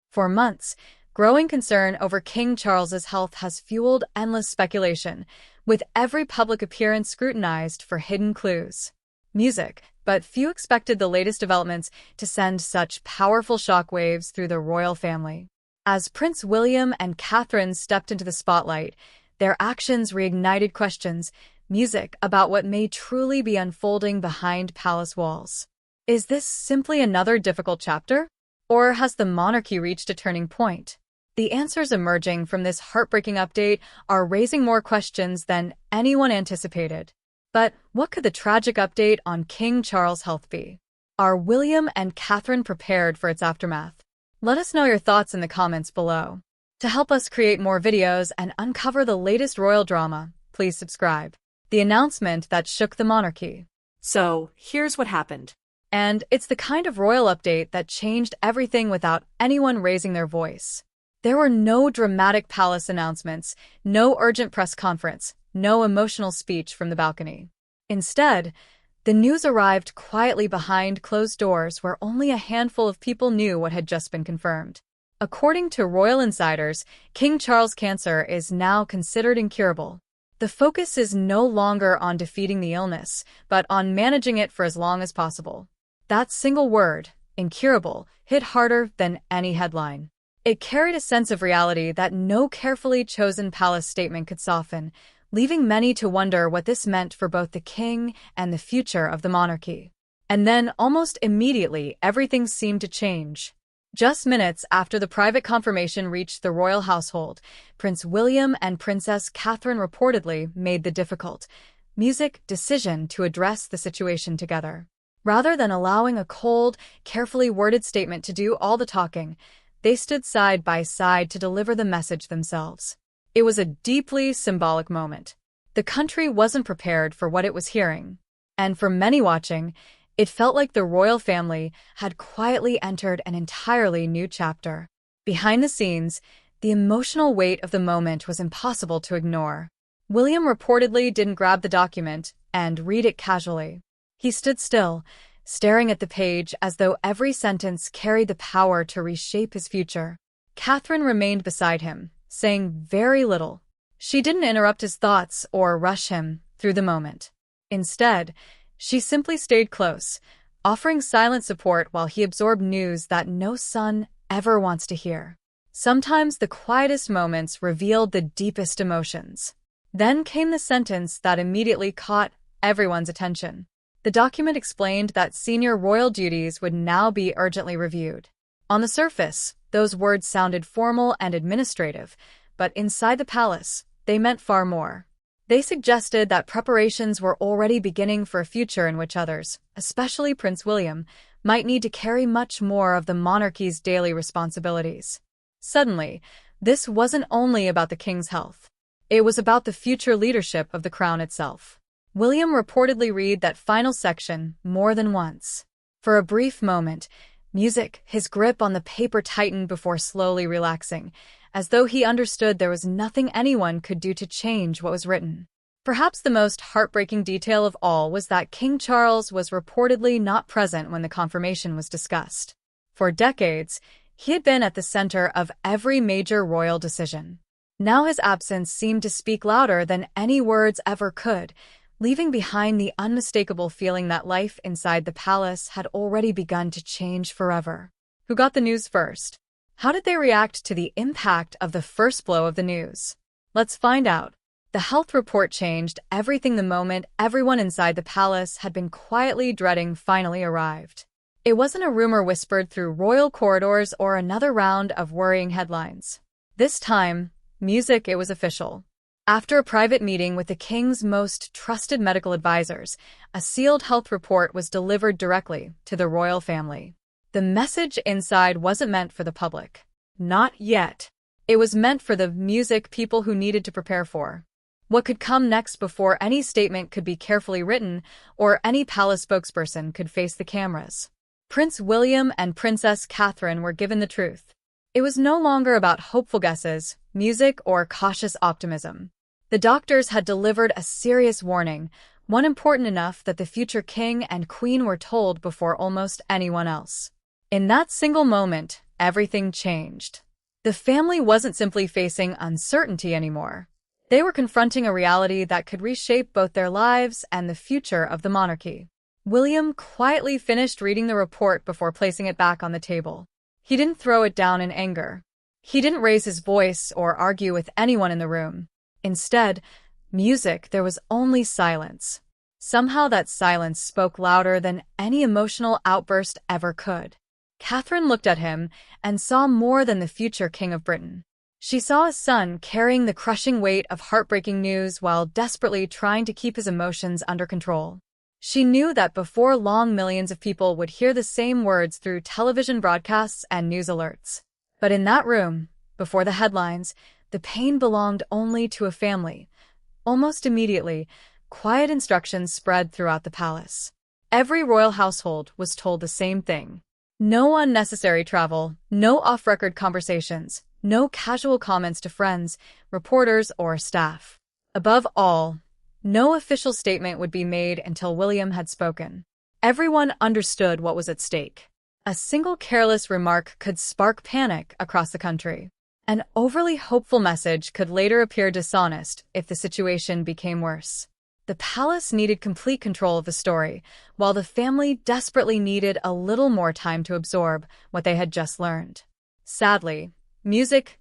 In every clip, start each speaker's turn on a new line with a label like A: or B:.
A: For months, growing concern over King Charles's health has fueled endless speculation, with every public appearance scrutinized for hidden clues. Music, but few expected the latest developments to send such powerful shockwaves through the royal family. As Prince William and Catherine stepped into the spotlight, their actions reignited questions, music about what may truly be unfolding behind palace walls. Is this simply another difficult chapter? Or has the monarchy reached a turning point? The answers emerging from this heartbreaking update are raising more questions than anyone anticipated. But what could the tragic update on King Charles' health be? Are William and Catherine prepared for its aftermath? Let us know your thoughts in the comments below. To help us create more videos and uncover the latest royal drama, please subscribe. The announcement that shook the monarchy.
B: So, here's what happened.
A: And it's the kind of royal update that changed everything without anyone raising their voice. There were no dramatic palace announcements, no urgent press conference, no emotional speech from the balcony. Instead, the news arrived quietly behind closed doors where only a handful of people knew what had just been confirmed. According to royal insiders, King Charles' cancer is now considered incurable. The focus is no longer on defeating the illness, but on managing it for as long as possible. That single word, incurable, hit harder than any headline. It carried a sense of reality that no carefully chosen palace statement could soften, leaving many to wonder what this meant for both the king and the future of the monarchy. And then, almost immediately, everything seemed to change. Just minutes after the private confirmation reached the royal household, Prince William and Princess Catherine reportedly made the difficult, music decision to address the situation together. Rather than allowing a cold, carefully worded statement to do all the talking, they stood side by side to deliver the message themselves. It was a deeply symbolic moment. The country wasn't prepared for what it was hearing. And for many watching, it felt like the royal family had quietly entered an entirely new chapter. Behind the scenes, the emotional weight of the moment was impossible to ignore. William reportedly didn't grab the document and read it casually. He stood still, staring at the page as though every sentence carried the power to reshape his future. Catherine remained beside him, saying very little. She didn't interrupt his thoughts or rush him through the moment. Instead, she simply stayed close, offering silent support while he absorbed news that no son ever wants to hear. Sometimes the quietest moments revealed the deepest emotions. Then came the sentence that immediately caught everyone's attention. The document explained that senior royal duties would now be urgently reviewed. On the surface, those words sounded formal and administrative, but inside the palace, they meant far more. They suggested that preparations were already beginning for a future in which others, especially Prince William, might need to carry much more of the monarchy's daily responsibilities. Suddenly, this wasn't only about the king's health. It was about the future leadership of the crown itself. William reportedly read that final section more than once. For a brief moment, his grip on the paper tightened before slowly relaxing, as though he understood there was nothing anyone could do to change what was written. Perhaps the most heartbreaking detail of all was that King Charles was reportedly not present when the confirmation was discussed. For decades, he had been at the center of every major royal decision. Now his absence seemed to speak louder than any words ever could, leaving behind the unmistakable feeling that life inside the palace had already begun to change forever. Who got the news first? How did they react to the impact of the first blow of the news? Let's find out. The health report changed everything the moment everyone inside the palace had been quietly dreading finally arrived. It wasn't a rumor whispered through royal corridors or another round of worrying headlines. This time, it was official. After a private meeting with the king's most trusted medical advisors, a sealed health report was delivered directly to the royal family. The message inside wasn't meant for the public. Not yet. It was meant for the people who needed to prepare for what could come next before any statement could be carefully written or any palace spokesperson could face the cameras. Prince William and Princess Catherine were given the truth. It was no longer about hopeful guesses, or cautious optimism. The doctors had delivered a serious warning, one important enough that the future king and queen were told before almost anyone else. In that single moment, everything changed. The family wasn't simply facing uncertainty anymore. They were confronting a reality that could reshape both their lives and the future of the monarchy. William quietly finished reading the report before placing it back on the table. He didn't throw it down in anger. He didn't raise his voice or argue with anyone in the room. Instead, there was only silence. Somehow that silence spoke louder than any emotional outburst ever could. Catherine looked at him and saw more than the future King of Britain. She saw a son carrying the crushing weight of heartbreaking news while desperately trying to keep his emotions under control. She knew that before long millions of people would hear the same words through television broadcasts and news alerts. But in that room, before the headlines, the pain belonged only to a family. Almost immediately, quiet instructions spread throughout the palace. Every royal household was told the same thing. No unnecessary travel, no off-record conversations, no casual comments to friends, reporters, or staff. Above all, no official statement would be made until William had spoken. Everyone understood what was at stake. A single careless remark could spark panic across the country. An overly hopeful message could later appear dishonest if the situation became worse. The palace needed complete control of the story, while the family desperately needed a little more time to absorb what they had just learned. Sadly,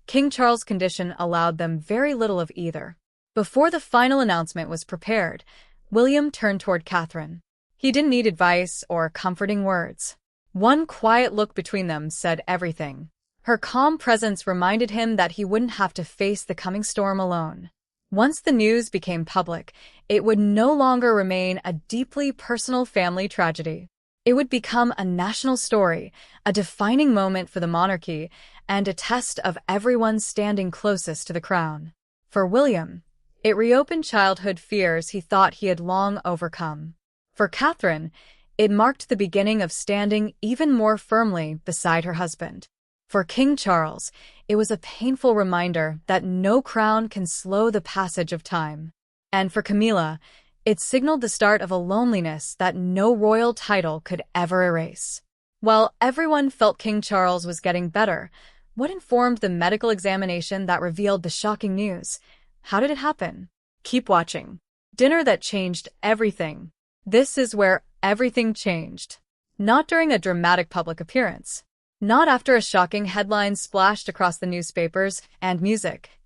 A: King Charles' condition allowed them very little of either. Before the final announcement was prepared, William turned toward Catherine. He didn't need advice or comforting words. One quiet look between them said everything. Her calm presence reminded him that he wouldn't have to face the coming storm alone. Once the news became public, it would no longer remain a deeply personal family tragedy. It would become a national story, a defining moment for the monarchy, and a test of everyone standing closest to the crown. For William, it reopened childhood fears he thought he had long overcome. For Catherine, it marked the beginning of standing even more firmly beside her husband. For King Charles, it was a painful reminder that no crown can slow the passage of time. And for Camilla, it signaled the start of a loneliness that no royal title could ever erase. While everyone felt King Charles was getting better, what informed the medical examination that revealed the shocking news? How did it happen? Keep watching. Dinner that changed everything. This is where everything changed. Not during a dramatic public appearance. Not after a shocking headline splashed across the newspapers and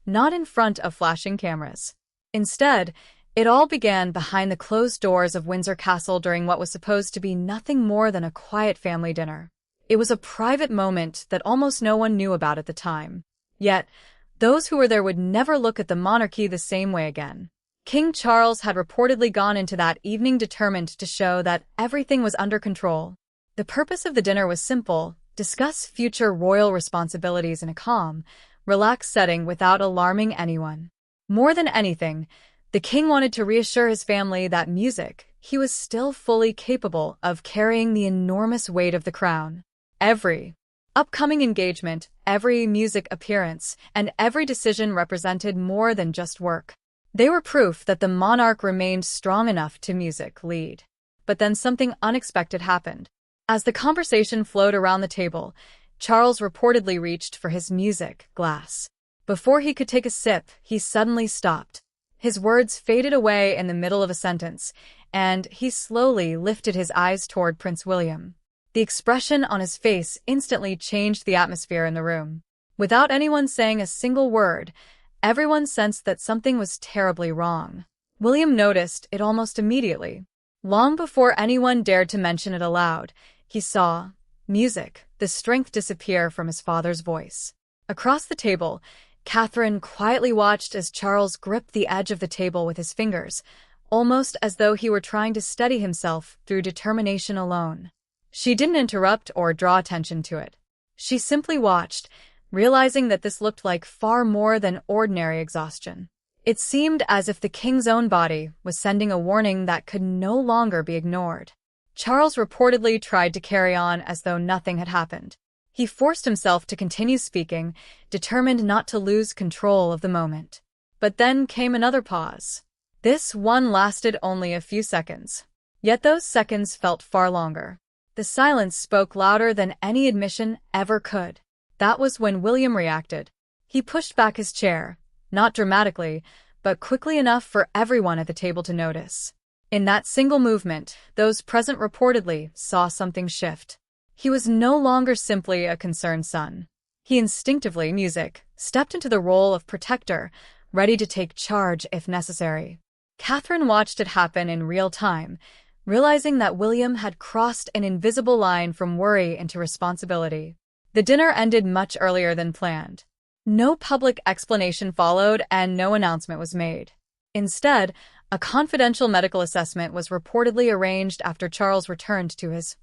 A: not in front of flashing cameras. Instead, it all began behind the closed doors of Windsor Castle during what was supposed to be nothing more than a quiet family dinner. It was a private moment that almost no one knew about at the time. Yet, those who were there would never look at the monarchy the same way again. King Charles had reportedly gone into that evening determined to show that everything was under control. The purpose of the dinner was simple: discuss future royal responsibilities in a calm, relaxed setting without alarming anyone. More than anything, the king wanted to reassure his family that he was still fully capable of carrying the enormous weight of the crown. Every upcoming engagement, every music appearance, and every decision represented more than just work. They were proof that the monarch remained strong enough to lead. But then something unexpected happened. As the conversation flowed around the table, Charles reportedly reached for his music glass. Before he could take a sip, he suddenly stopped. His words faded away in the middle of a sentence, and he slowly lifted his eyes toward Prince William. The expression on his face instantly changed the atmosphere in the room. Without anyone saying a single word, everyone sensed that something was terribly wrong. William noticed it almost immediately. Long before anyone dared to mention it aloud, he saw the strength disappear from his father's voice. Across the table, Catherine quietly watched as Charles gripped the edge of the table with his fingers, almost as though he were trying to steady himself through determination alone. She didn't interrupt or draw attention to it. She simply watched, realizing that this looked like far more than ordinary exhaustion. It seemed as if the king's own body was sending a warning that could no longer be ignored. Charles reportedly tried to carry on as though nothing had happened. He forced himself to continue speaking, determined not to lose control of the moment. But then came another pause. This one lasted only a few seconds. Yet those seconds felt far longer. The silence spoke louder than any admission ever could. That was when William reacted. He pushed back his chair, not dramatically, but quickly enough for everyone at the table to notice. In that single movement, those present reportedly saw something shift. He was no longer simply a concerned son. He instinctively, music, stepped into the role of protector, ready to take charge if necessary. Catherine watched it happen in real time, realizing that William had crossed an invisible line from worry into responsibility. The dinner ended much earlier than planned. No public explanation followed and no announcement was made. Instead, a confidential medical assessment was reportedly arranged after Charles returned to his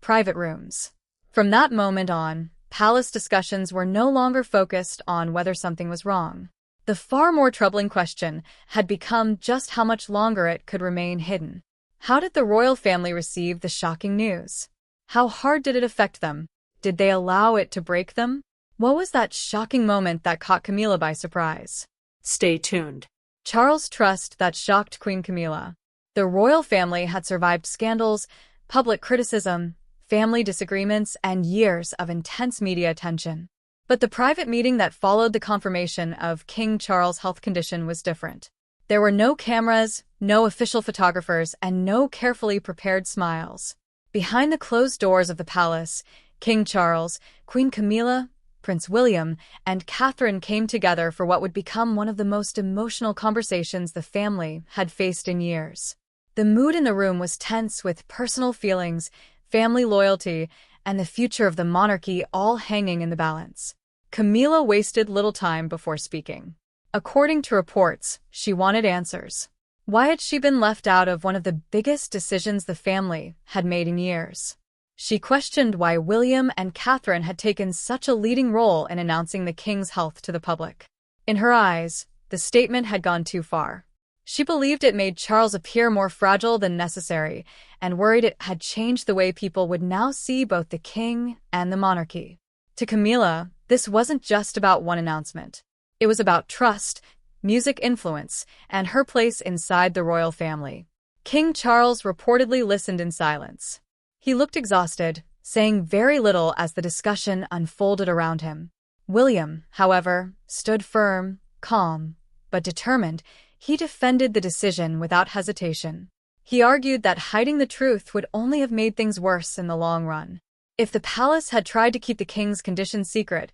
A: private rooms. From that moment on, palace discussions were no longer focused on whether something was wrong. The far more troubling question had become just how much longer it could remain hidden. How did the royal family receive the shocking news? How hard did it affect them? Did they allow it to break them? What was that shocking moment that caught Camilla by surprise?
B: Stay tuned.
A: Charles' trust that shocked Queen Camilla. The royal family had survived scandals, public criticism, family disagreements, and years of intense media attention. But the private meeting that followed the confirmation of King Charles' health condition was different. There were no cameras, no official photographers, and no carefully prepared smiles. Behind the closed doors of the palace, King Charles, Queen Camilla, Prince William, and Catherine came together for what would become one of the most emotional conversations the family had faced in years. The mood in the room was tense with personal feelings, family loyalty, and the future of the monarchy all hanging in the balance. Camilla wasted little time before speaking. According to reports, she wanted answers. Why had she been left out of one of the biggest decisions the family had made in years? She questioned why William and Catherine had taken such a leading role in announcing the king's health to the public. In her eyes, the statement had gone too far. She believed it made Charles appear more fragile than necessary, and worried it had changed the way people would now see both the king and the monarchy. To Camilla, this wasn't just about one announcement. It was about trust, music influence, and her place inside the royal family. King Charles reportedly listened in silence. He looked exhausted, saying very little as the discussion unfolded around him. William, however, stood firm, calm, but determined. He defended the decision without hesitation. He argued that hiding the truth would only have made things worse in the long run. If the palace had tried to keep the king's condition secret,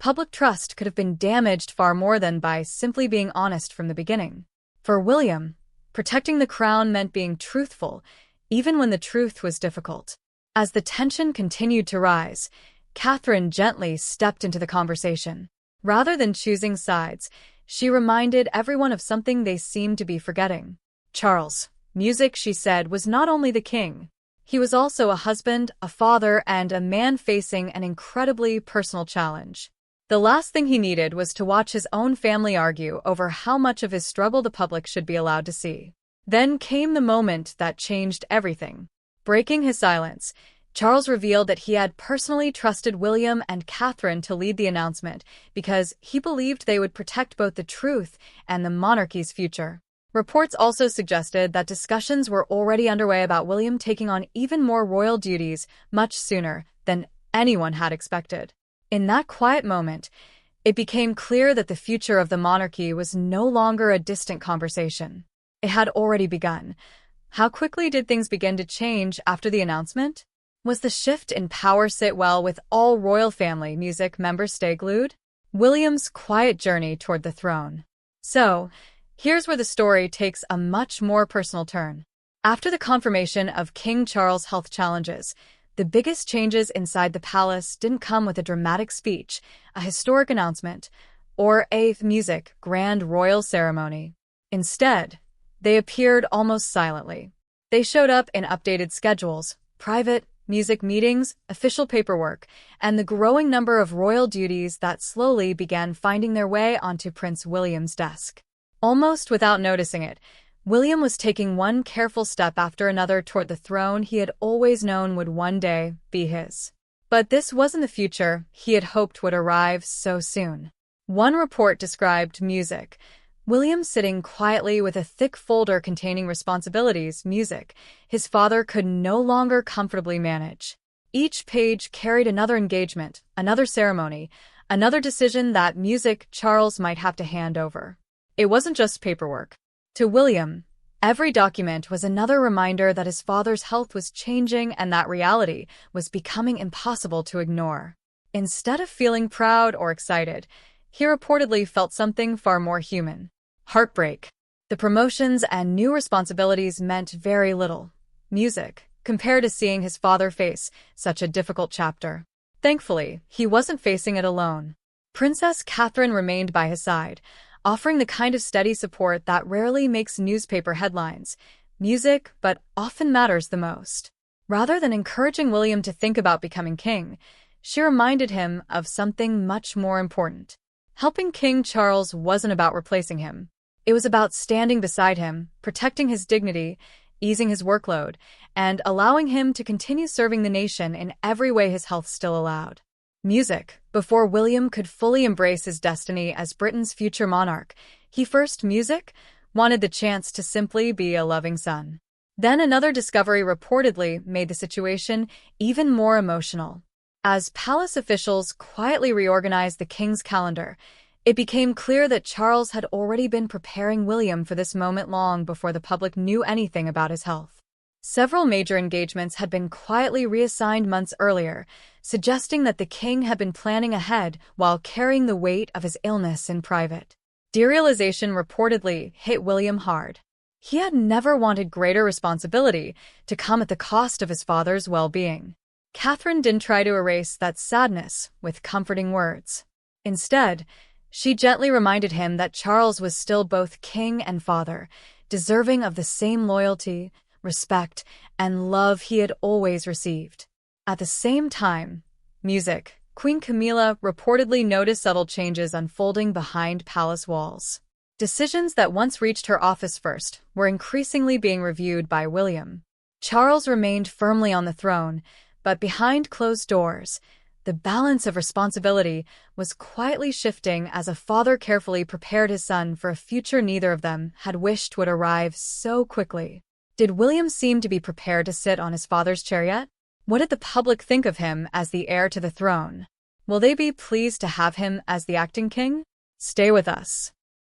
A: public trust could have been damaged far more than by simply being honest from the beginning. For William, protecting the crown meant being truthful, even when the truth was difficult. As the tension continued to rise, Catherine gently stepped into the conversation. Rather than choosing sides, she reminded everyone of something they seemed to be forgetting. Charles, music, she said, was not only the king. He was also a husband, a father, and a man facing an incredibly personal challenge. The last thing he needed was to watch his own family argue over how much of his struggle the public should be allowed to see. Then came the moment that changed everything. Breaking his silence, Charles revealed that he had personally trusted William and Catherine to lead the announcement because he believed they would protect both the truth and the monarchy's future. Reports also suggested that discussions were already underway about William taking on even more royal duties much sooner than anyone had expected. In that quiet moment, it became clear that the future of the monarchy was no longer a distant conversation. It had already begun. How quickly did things begin to change after the announcement? Was the shift in power sit well with all royal family music members stay glued? William's quiet journey toward the throne. So, here's where the story takes a much more personal turn. After the confirmation of King Charles' health challenges, the biggest changes inside the palace didn't come with a dramatic speech, a historic announcement, or a grand royal ceremony. Instead, they appeared almost silently. They showed up in updated schedules, private music meetings, official paperwork, and the growing number of royal duties that slowly began finding their way onto Prince William's desk. Almost without noticing it, William was taking one careful step after another toward the throne he had always known would one day be his. But this wasn't the future he had hoped would arrive so soon. One report described William sitting quietly with a thick folder containing responsibilities, his father could no longer comfortably manage. Each page carried another engagement, another ceremony, another decision that music Charles might have to hand over. It wasn't just paperwork. To William, every document was another reminder that his father's health was changing and that reality was becoming impossible to ignore. Instead of feeling proud or excited, he reportedly felt something far more human: heartbreak. The promotions and new responsibilities meant very little. Music, compared to seeing his father face such a difficult chapter. Thankfully, he wasn't facing it alone. Princess Catherine remained by his side, offering the kind of steady support that rarely makes newspaper headlines. Music, but often matters the most. Rather than encouraging William to think about becoming king, she reminded him of something much more important. Helping King Charles wasn't about replacing him. It was about standing beside him, protecting his dignity, easing his workload, and allowing him to continue serving the nation in every way his health still allowed. Music. Before William could fully embrace his destiny as Britain's future monarch, he first wanted the chance to simply be a loving son. Then another discovery reportedly made the situation even more emotional. As palace officials quietly reorganized the king's calendar, it became clear that Charles had already been preparing William for this moment long before the public knew anything about his health. Several major engagements had been quietly reassigned months earlier, suggesting that the king had been planning ahead while carrying the weight of his illness in private. Derealization reportedly hit William hard. He had never wanted greater responsibility to come at the cost of his father's well-being. Catherine didn't try to erase that sadness with comforting words. Instead, she gently reminded him that Charles was still both king and father, deserving of the same loyalty, respect, and love he had always received. At the same time, music. Queen Camilla reportedly noticed subtle changes unfolding behind palace walls. Decisions that once reached her office first were increasingly being reviewed by William. Charles remained firmly on the throne, but behind closed doors, the balance of responsibility was quietly shifting as a father carefully prepared his son for a future neither of them had wished would arrive so quickly. Did William seem to be prepared to sit on his father's chair yet? What did the public think of him as the heir to the throne? Will they be pleased to have him as the acting king? Stay with us.